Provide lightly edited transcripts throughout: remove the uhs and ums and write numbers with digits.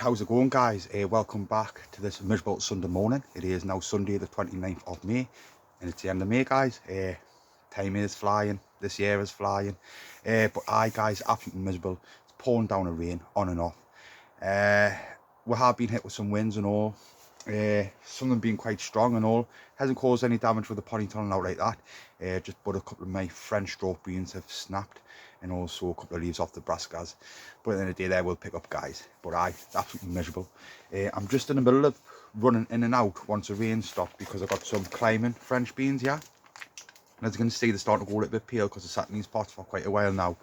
how's it going, guys? Welcome back to this miserable Sunday morning. It is now Sunday the 29th of May and it's the end of May, guys. Time is flying, this year is flying, but guys, absolutely miserable. It's pouring down a rain on and off. We have been hit with some winds and all, some of them being quite strong and all. Hasn't caused any damage with the potting tunnel out like that, just but a couple of my French strawberries have snapped and also a couple of leaves off the brassicas, but at the end of the day they will pick up, guys. But it's absolutely miserable. I'm just in the middle of running in and out once the rain stopped because I've got some climbing French beans here, and as you can see they're starting to go a little bit pale because I've sat in these pots for quite a while now.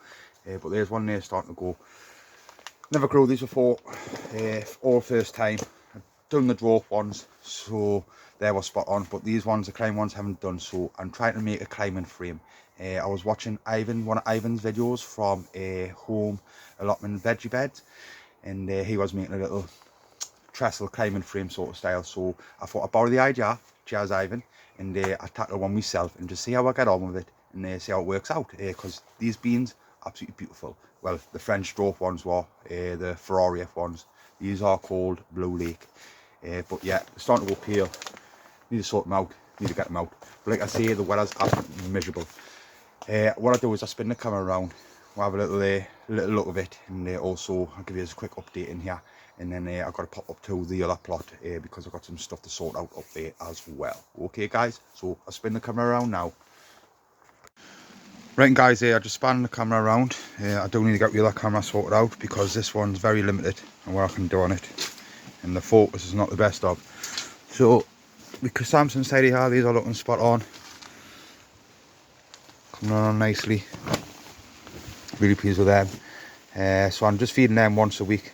But there's one there starting to go. Never grew these before, all first time. I've done the dwarf ones, so they were spot on, but these ones, the climb ones, haven't done. So I'm trying to make a climbing frame. I was watching one of Ivan's videos from Home Allotment Veggie Beds, and he was making a little trestle climbing frame sort of style. So I thought I'd borrow the idea, cheers Ivan, and I tackle one myself and just see how I get on with it and see how it works out, because these beans absolutely beautiful. Well, the French dwarf ones were, the Ferrari F ones, these are called Blue Lake. But yeah, they're starting to go pale. Need to sort them out, need to get them out. But like I say, the weather's absolutely miserable. What I do is I spin the camera around, we'll have a little look of it, and also I'll give you a quick update in here, and then I've got to pop up to the other plot because I've got some stuff to sort out up there as well. Okay guys, so I'll spin the camera around now. Right guys, I just spun the camera around. I do need to get the other camera sorted out because this one's very limited on what I can do on it, and the focus is not the best of. So because Samsung side here, these are looking spot on, coming on nicely, really pleased with them. So I'm just feeding them once a week,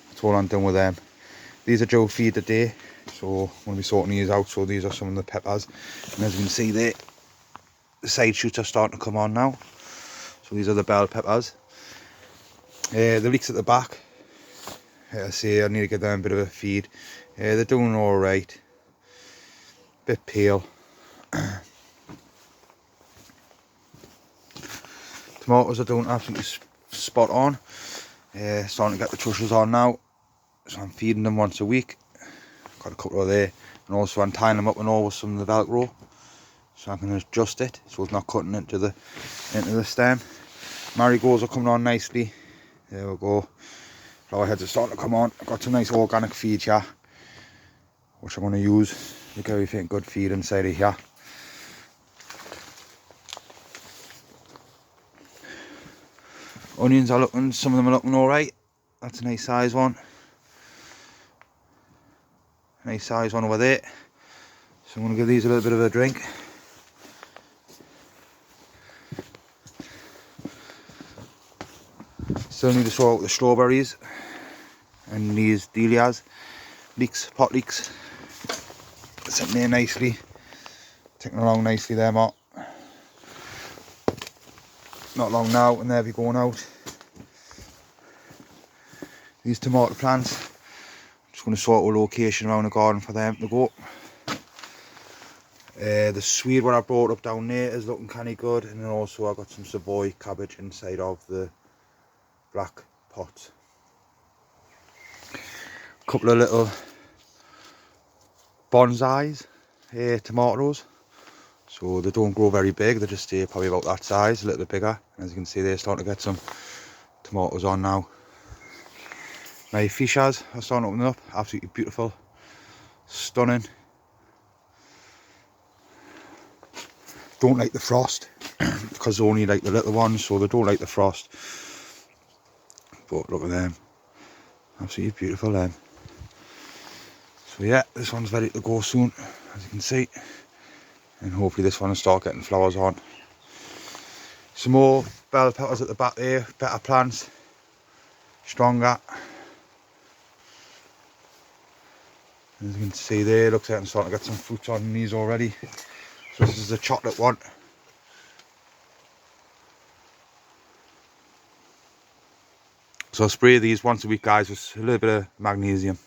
that's all I'm doing with them. These are Joe feed a day, so I'm going to be sorting these out. So these are some of the peppers, and as you can see there, the side shoots are starting to come on now. So these are the bell peppers. The leeks at the back, I see I need to give them a bit of a feed. They're doing all right, bit pale. Tomatoes are doing absolutely spot on. Starting to get the trushes on now, so I'm feeding them once a week. Got a couple of there, and also I'm tying them up and all with some of the Velcro, so I can adjust it so it's not cutting into the stem. Marigolds are coming on nicely. There we go. Flower heads are starting to come on. I've got some nice organic feed here, which I'm going to use. Look at everything good feed inside of here. Onions are looking, some of them are looking alright. That's a nice size one. Nice size one over there. So I'm going to give these a little bit of a drink. Still need to sort out the strawberries and these dahlias, pot leeks. Sitting there nicely, ticking along nicely there, Mark. Not long now and they'll be going out. These tomato plants, I'm just going to sort a location around the garden for them to go. The swede what I brought up down there is looking kind of good, and then also I got some Savoy cabbage inside of the black pot. A couple of little bonsais, tomatoes. So they don't grow very big, they just stay probably about that size, a little bit bigger. And as you can see, they're starting to get some tomatoes on now. My fichas are starting to open up, absolutely beautiful, stunning. Don't like the frost because they only like the little ones, so they don't like the frost. But look at them, absolutely beautiful them. So yeah, this one's ready to go soon, as you can see. And hopefully this one will start getting flowers on. Some more bell peppers at the back there, better plants, stronger. As you can see there, looks like I'm starting to get some fruits on these already. So this is the chocolate one. So I spray these once a week, guys, with a little bit of magnesium.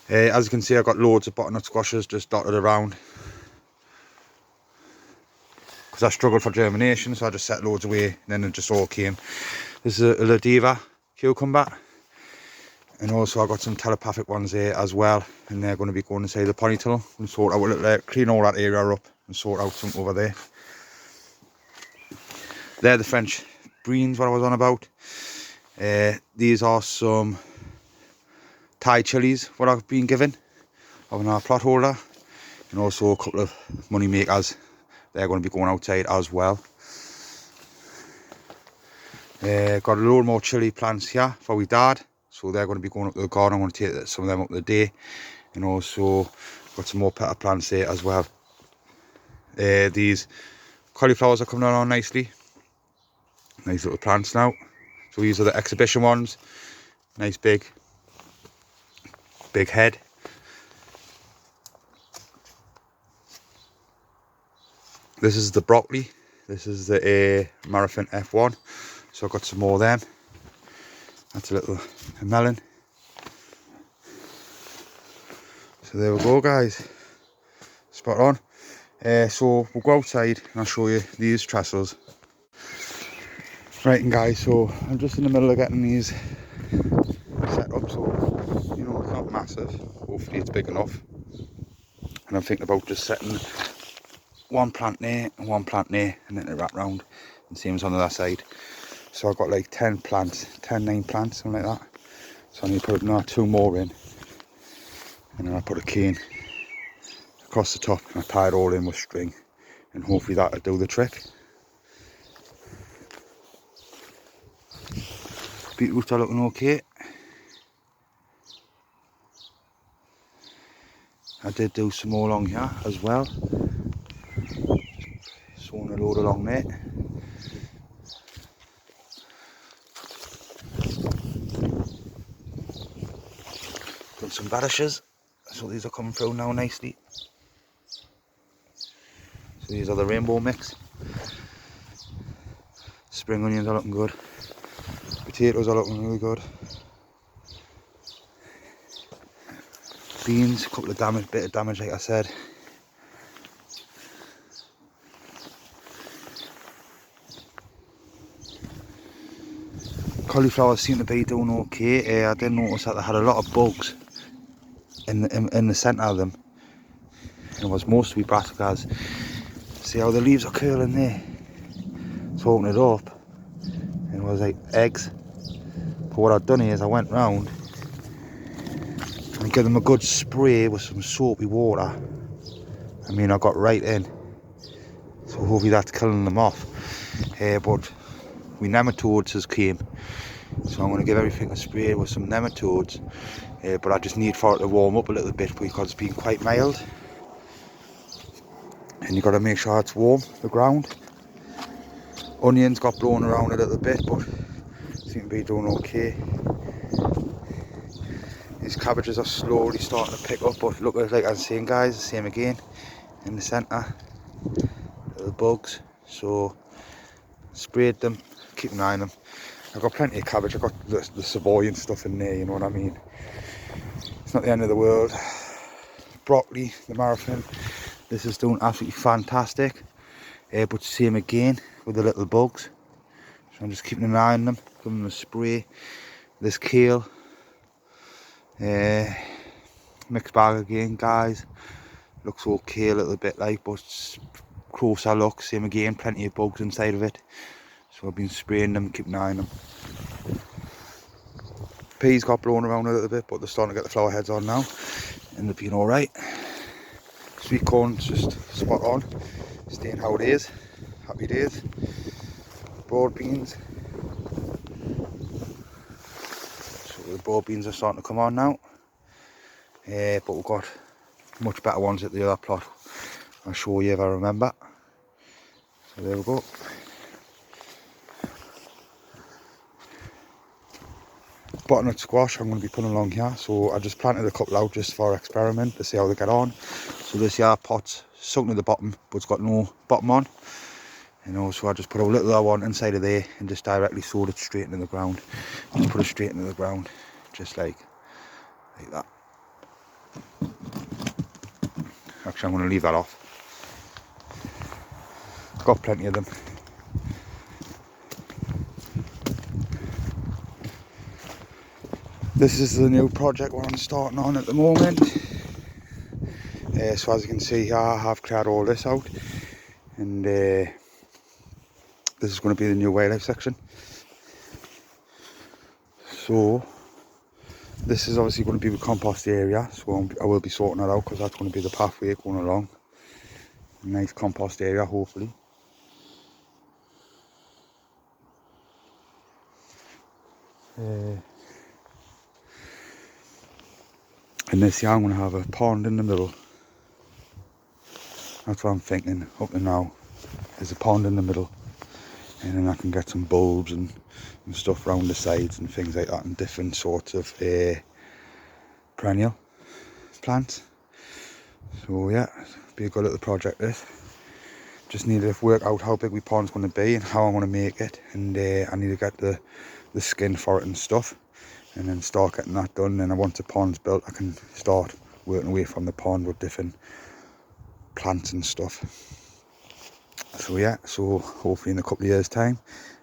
As you can see, I've got loads of butternut squashes just dotted around, because I struggled for germination, so I just set loads away and then it just all came. This is a La Diva cucumber. And also I got some telepathic ones there as well, and they're going to be going inside the ponytail and sort out a little, clean all that area up and sort out something over there. They're the French Breens, what I was on about. These are some Thai chilies, what I've been given of our plot holder, and also a couple of money makers. They're going to be going outside as well. Got a load more chili plants here for we dad, so they're going to be going up to the garden. I'm going to take some of them up today, and also got some more pepper plants there as well. These cauliflowers are coming along nicely, nice little plants now. So these are the exhibition ones, nice big head. This is the broccoli, this is the Marathon F1, so I've got some more of them. That's a little melon. So there we go guys, spot on. So we'll go outside and I'll show you these trestles. Right, and guys, so I'm just in the middle of getting these set up, so you know, it's not massive, hopefully it's big enough. And I'm thinking about just setting one plant there and one plant there, and then it wrap round, and same as on the other side. So I've got like 10 plants, 9 plants, something like that. So I need to put another 2 more in, and then I put a cane across the top and I tie it all in with string, and hopefully that'll do the trick. Beetroots are looking okay. I did do some more along here as well. Sown a load along there. Done some radishes, so these are coming through now nicely. So these are the rainbow mix. Spring onions are looking good. Potatoes are looking really good. Beans, a couple of bit of damage like I said. Cauliflowers seem to be doing okay. I did notice that they had a lot of bugs in the centre of them. And it was mostly brassicas. See how the leaves are curling there? So open it up, and it was like eggs. But what I've done is I went round and give them a good spray with some soapy water. I mean, I got right in, so hopefully that's killing them off. But we nematodes has came, so I'm going to give everything a spray with some nematodes. But I just need for it to warm up a little bit because it's been quite mild, and you've got to make sure it's warm, the ground. Onions got blown around a little bit, but seem to be doing okay. These cabbages are slowly starting to pick up, but look, like I'm saying guys, the same again in the centre, little bugs. So sprayed them, keep an eye on them. I've got plenty of cabbage, I've got the Savoy and stuff in there, you know what I mean. It's not the end of the world. Broccoli, the Marathon, this is doing absolutely fantastic. But same again with the little bugs. So I'm just keeping an eye on them, giving them a spray. This kale, mixed bag again guys. Looks okay a little bit like, but closer look, same again, plenty of bugs inside of it. So I've been spraying them, keeping an eye on them. Peas got blown around a little bit, but they're starting to get the flower heads on now, and they've been alright. Sweet corn's just spot on, staying how it is, happy days. Broad beans, so the broad beans are starting to come on now. But we've got much better ones at the other plot. I'll show you if I remember. So there we go. Butternut squash I'm going to be putting along here, so I just planted a couple out just for experiment to see how they get on. So this here pot's sunk to the bottom, but it's got no bottom on, you know, so I just put a little other one inside of there and just directly sowed it straight into the ground. Just put it straight into the ground, just like that. Actually, I'm going to leave that off. Got plenty of them. This is the new project what I'm starting on at the moment. So as you can see here, I have cleared all this out, and this is going to be the new wildlife section. So this is obviously going to be the compost area, so I will be sorting that out because that's going to be the pathway going along. Nice compost area, hopefully. And this year I'm going to have a pond in the middle. That's what I'm thinking up to now. There's a pond in the middle, and then I can get some bulbs and stuff around the sides and things like that, and different sorts of perennial plants. So yeah, be a good little project this. Just need to work out how big my pond's going to be and how I'm going to make it, and I need to get the skin for it and stuff, and then start getting that done. And once the pond's built, I can start working away from the pond with different plants and stuff. So yeah, so hopefully in a couple of years time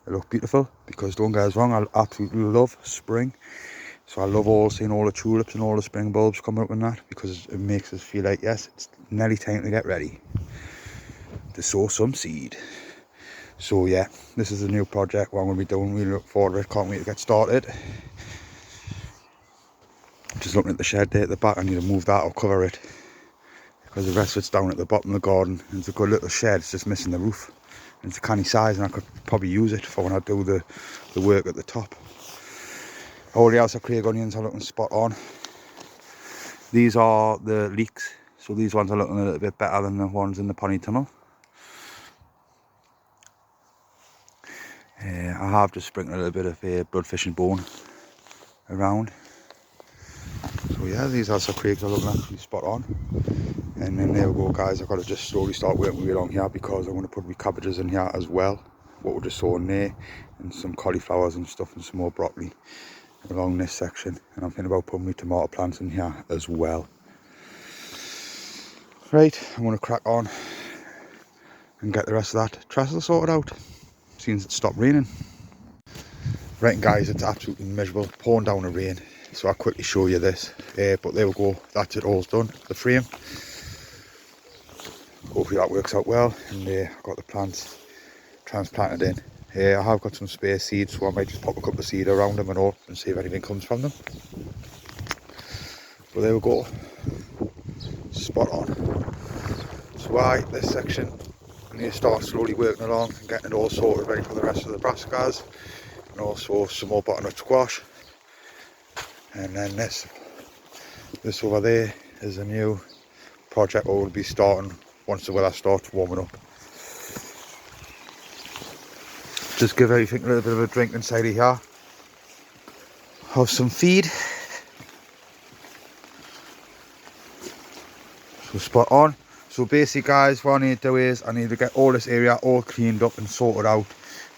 it'll look beautiful, because don't get us wrong, I absolutely love spring. So I love seeing all the tulips and all the spring bulbs coming up and that, because it makes us feel like, yes, it's nearly time to get ready to sow some seed. So yeah, this is a new project what I'm going to be doing. Really look forward to it, can't wait to get started. Just looking at the shed there at the back, I need to move that or cover it, because the rest of it's down at the bottom of the garden. It's a good little shed, it's just missing the roof. And it's a canny size, and I could probably use it for when I do the work at the top. All the House of Craig onions are looking spot on. These are the leeks, so these ones are looking a little bit better than the ones in the pony tunnel. I have just sprinkled a little bit of bloodfish and bone around. So yeah, these House of Craigs are looking actually spot on. And then there we go, guys. I've got to just slowly start working my way along here, because I'm going to put my cabbages in here as well, what we're just sowing there, and some cauliflowers and stuff, and some more broccoli along this section. And I'm thinking about putting my tomato plants in here as well. Right, I'm going to crack on and get the rest of that trestle sorted out, since it stopped raining. Right guys, it's absolutely miserable, pouring down the rain, so I'll quickly show you this. But there we go, that's it, all's done, the frame. Hopefully that works out well, and I've got the plants transplanted in. I have got some spare seeds, so I might just pop a couple of seeds around them and all, and see if anything comes from them. But there we go, spot on. So this section, I need to start slowly working along and getting it all sorted ready for the rest of the brassicas, and also some more butternut squash. And then this over there is a new project I will be starting once the weather starts warming up. Just give everything a little bit of a drink inside of here. Have some feed. So spot on. So basically guys, what I need to do is I need to get all this area all cleaned up and sorted out,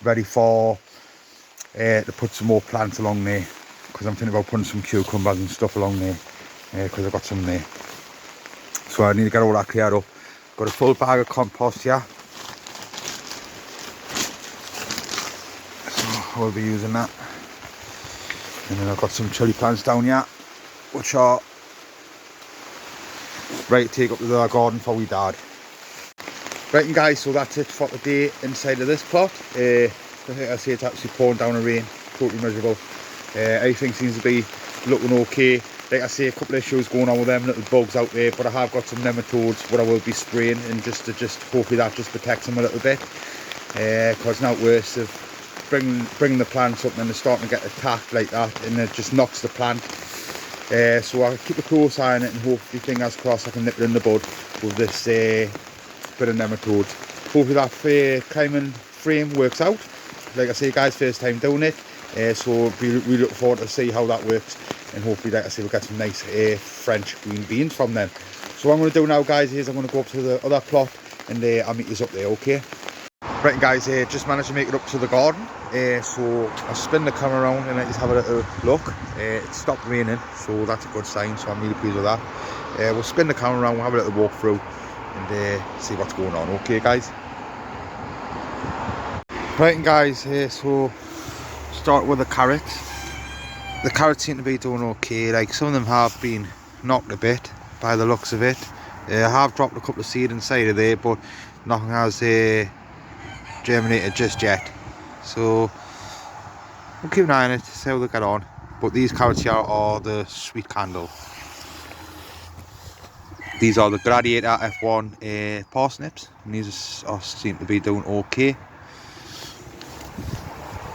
ready for to put some more plants along there, because I'm thinking about putting some cucumbers and stuff along there, because I've got some there. So I need to get all that cleared up. Got a full bag of compost here, so I will be using that. And then I've got some chilli plants down here, which are ready to take up to the garden for we dad. Right, and guys, so that's it for today inside of this plot. Like I say, it's actually pouring down the rain, totally miserable. Everything seems to be looking okay. Like I say, a couple of issues going on with them little bugs out there, but I have got some nematodes what I will be spraying, and just hopefully that just protects them a little bit. Because now worse of bringing the plants up and then they're starting to get attacked like that, and it just knocks the plant. So I'll keep a close eye on it, and hopefully, fingers crossed, I can nip it in the bud with this bit of nematodes. Hopefully that climbing frame works out. Like I say, guys, first time doing it, so we look forward to see how that works, and hopefully, like I say, we'll get some nice French green beans from them. So what I'm going to do now, guys, is I'm going to go up to the other plot, and I'll meet you up there, okay? Right guys, just managed to make it up to the garden, so I'll spin the camera around and just have a little look. It stopped raining, so that's a good sign, so I'm really pleased with that. We'll spin the camera around, we'll have a little walk through and see what's going on, okay guys? Right, and guys, so start with the carrots. the carrots seem to be doing okay. Like, some of them have been knocked a bit by the looks of it. I have dropped a couple of seed inside of there, but nothing has germinated just yet. So we'll keep an eye on it, see how they get on. But these carrots here are the sweet candle. These are the Gladiator F1 parsnips, and these seem to be doing okay.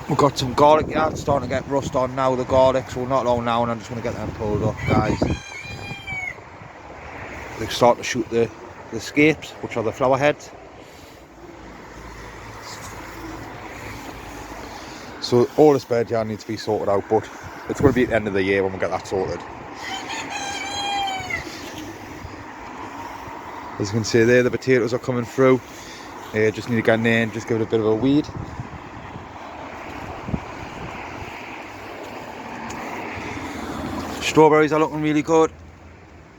We've got some garlic here, it's starting to get rust on now, the garlic, so not long now, and I'm just going to get them pulled up, guys. They start to shoot the scapes, which are the flower heads. So all this bed here needs to be sorted out, but it's going to be at the end of the year when we get that sorted. As you can see there, the potatoes are coming through. Just need to get in there and just give it a bit of a weed. Strawberries are looking really good.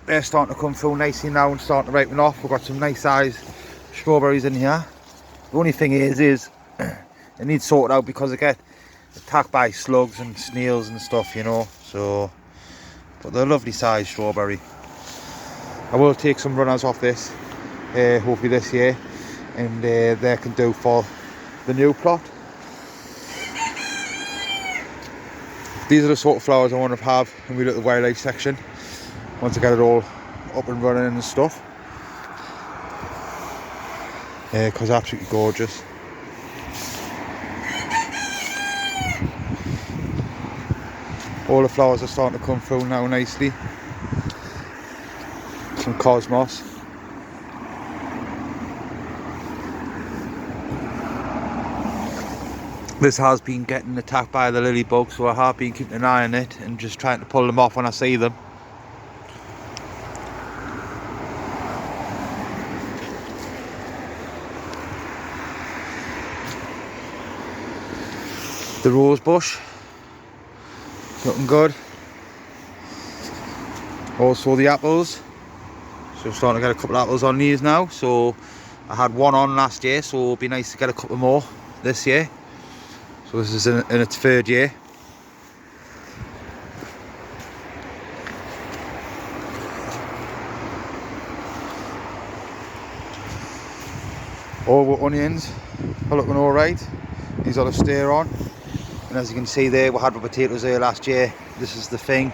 They're starting to come through nicely now and starting to ripen off. We've got some nice sized strawberries in here. The only thing is it needs sorted out because they get attacked by slugs and snails and stuff, you know. So, but they're a lovely sized strawberry. I will take some runners off this, hopefully this year, and they can do for the new plot. These are the sort of flowers I want to have in my little wildlife section once I get it all up and running and stuff. Because they're absolutely gorgeous. All the flowers are starting to come through now nicely. Some cosmos. This has been getting attacked by the lily bug, so I have been keeping an eye on it and just trying to pull them off when I see them. The rose bush, looking good. Also the apples, so I'm starting to get a couple of apples on these now. So I had one on last year, so it'll be nice to get a couple more this year. So this is in its third year. All the onions are looking alright. These are the steer on. And as you can see there, we had the potatoes there last year. This is the thing.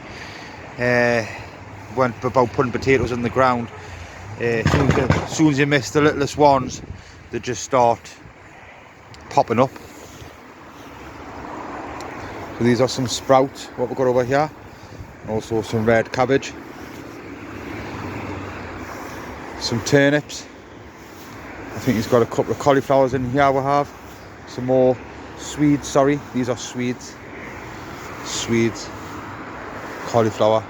Went about putting potatoes on the ground. As soon as you miss the littlest ones, they just start popping up. So these are some sprouts, what we've got over here. Also some red cabbage. Some turnips. I think he's got a couple of cauliflowers in here we have. Some more Swedes, sorry, these are Swedes. Swedes. Cauliflower.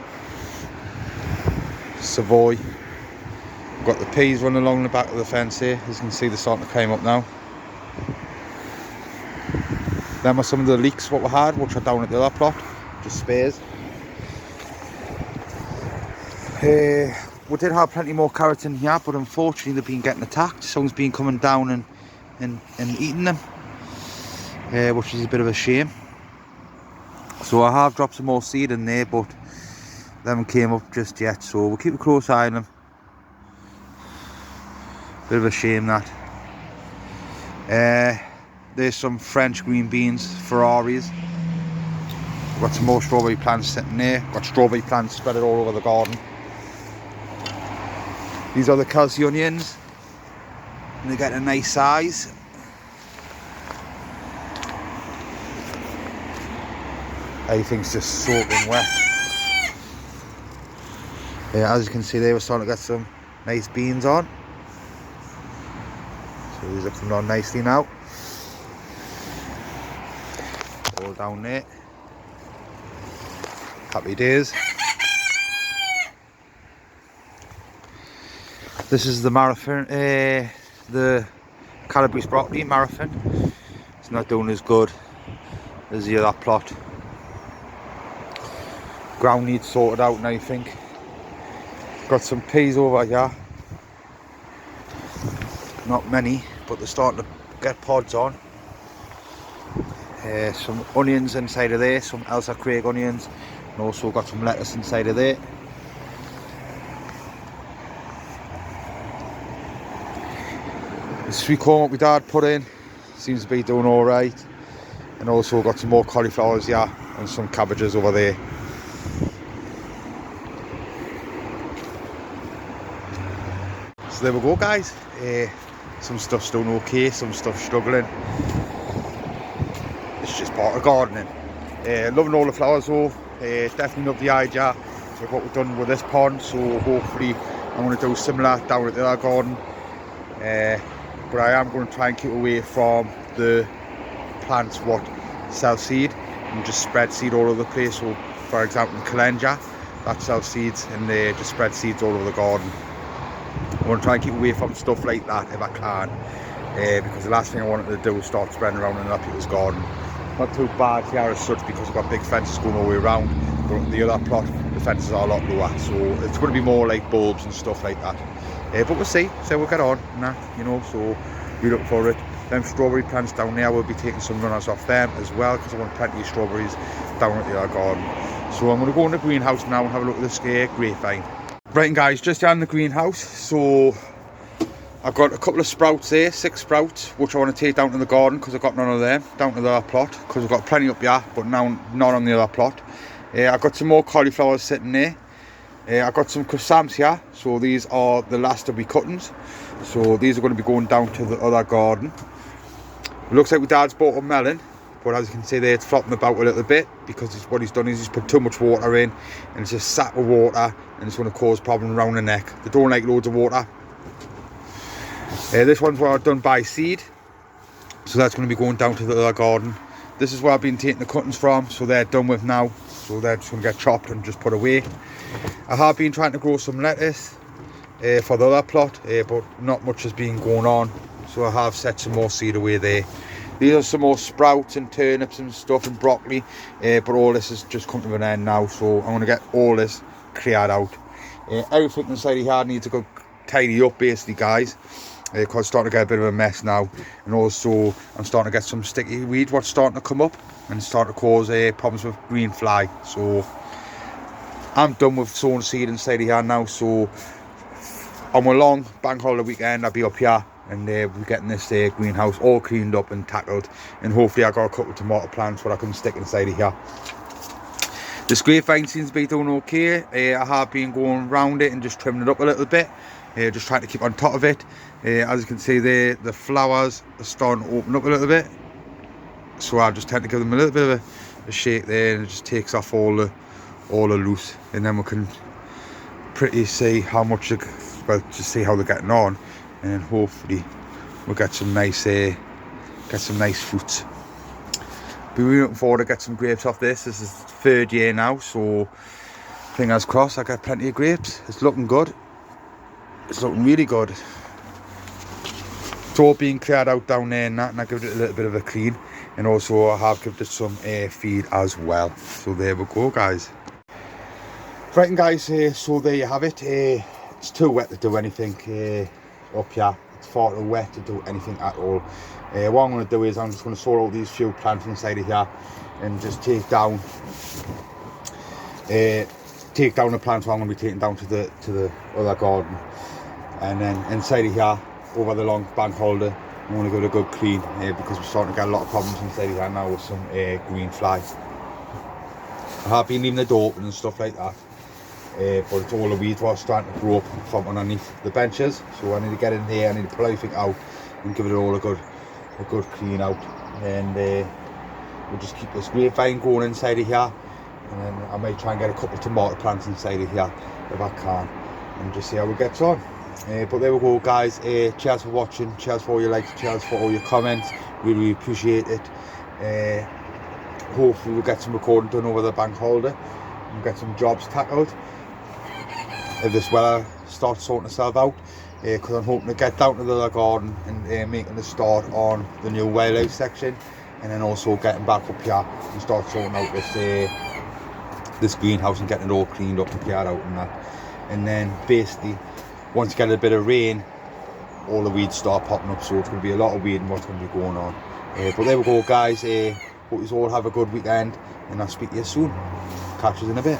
Savoy. We've got the peas running along the back of the fence here. As you can see, they're starting to climb up now. Them are some of the leeks what we had, which are down at the other plot, just spares. We did have plenty more carrots in here, but unfortunately they've been getting attacked. Someone's been coming down and eating them, which is a bit of a shame. So I have dropped some more seed in there, but they haven't came up just yet, so we'll keep a close eye on them. Bit of a shame that. There's some French green beans, Ferraris. We've got some more strawberry plants sitting there. Got strawberry plants spread all over the garden. These are the Kelsey onions, and they get a nice size. Everything's just soaking wet. Yeah, as you can see there, we're starting to get some nice beans on. So these are coming on nicely now. All down there. Happy days. This is the marathon, the Calabrese broccoli marathon. It's not doing as good as the other plot. Ground needs sorted out now, I think. Got some peas over here. Not many, but they're starting to get pods on. some onions inside of there, some Elsa Craig onions, and also got some lettuce inside of there. The sweet corn my dad put in seems to be doing alright, and also got some more cauliflowers here and some cabbages over there. So there we go, guys. Some stuff's doing okay, some stuff's struggling. It's just part of gardening. Loving all the flowers though. Definitely love the idea of what we've done with this pond, so hopefully I'm going to do similar down at the other garden. But I am going to try and keep away from the plants what sell seed and just spread seed all over the place. So for example, calendula, that sells seeds, and they just spread seeds all over the garden. I want to try and keep away from stuff like that if I can, because the last thing I wanted to do was start spreading around in other people's garden. Not too bad here as such because I've got big fences going all the way around, but the other plot the fences are a lot lower, so it's going to be more like bulbs and stuff like that. But we'll see, so we'll get on and that, you know, so we look for it. Them strawberry plants down there, we'll be taking some runners off them as well, because I want plenty of strawberries down at the other garden. So I'm going to go in the greenhouse now and have a look at this grapevine. Right, and guys, just down the greenhouse, so I've got a couple of sprouts there, 6 sprouts, which I want to take down to the garden because I've got none of them, down to the other plot, because I've got plenty up here, but now not on the other plot. I've got some more cauliflowers sitting there. I've got some chrysanthemums here, so these are the last of my cuttings. So these are going to be going down to the other garden. It looks like my dad's bought a melon, but as you can see there, it's flopping about a little bit because what he's done is he's put too much water in, and it's just sat with water, and it's going to cause problems around the neck. They don't like loads of water. This one's what I've done by seed, so that's going to be going down to the other garden. This is where I've been taking the cuttings from, so they're done with now, so they're just going to get chopped and just put away. I have been trying to grow some lettuce for the other plot, but not much has been going on, so I have set some more seed away there. These are some more sprouts and turnips and stuff and broccoli, but all this has just come to an end now, so I'm going to get all this cleared out. Everything inside here needs to go tidy up basically, guys, because it's starting to get a bit of a mess now, and also I'm starting to get some sticky weed what's starting to come up and starting to cause problems with green fly. So I'm done with sowing seed inside here now, so on a long bank holiday weekend I'll be up here and we're getting this greenhouse all cleaned up and tackled, and hopefully I got a couple of tomato plants what I can stick inside here. This grapevine seems to be doing okay. I have been going around it and just trimming it up a little bit, just trying to keep on top of it. As you can see there, the flowers are starting to open up a little bit, so I just tend to give them a little bit of a shake there, and it just takes off all the loose, and then we can pretty see how much, well, just see how they're getting on, and then hopefully we'll get some nice fruits. Be really looking forward to get some grapes off this. This is the 3rd year now, so fingers crossed I get plenty of grapes. It's looking good. It's looking really good. It's all being cleared out down there and that, and I give it a little bit of a clean, and also I have given it some feed as well. So there we go, guys. Right, and guys, so there you have it. It's too wet to do anything up here. It's far too wet to do anything at all. What I'm going to do is I'm just going to sort out these few plants inside of here and just take down the plants I'm going to be taking down to the other garden, and then inside of here over the long bank holiday I'm going to give it a good clean, because we're starting to get a lot of problems inside of here now with some green fly. I have been leaving the door open and stuff like that, but it's all the weeds what's starting to grow up from underneath the benches, so I need to get in there, I need to pull everything out and give it all a good clean out, and we'll just keep this grapevine going inside of here, and then I might try and get a couple of tomato plants inside of here if I can, and just see how it gets on. But there we go, guys. Cheers for watching, cheers for all your likes, cheers for all your comments, really appreciate it. Hopefully we'll get some recording done over the bank holiday and get some jobs tackled if this weather starts sorting itself out, because I'm hoping to get down to the other garden and making a start on the new wildlife section, and then also getting back up here and start sorting out this greenhouse and getting it all cleaned up and cleared out and that. And then basically once you get a bit of rain, all the weeds start popping up, so it's going to be a lot of weed and what's going to be going on. But there we go, guys. Hope you all have a good weekend, and I'll speak to you soon. Catch you in a bit.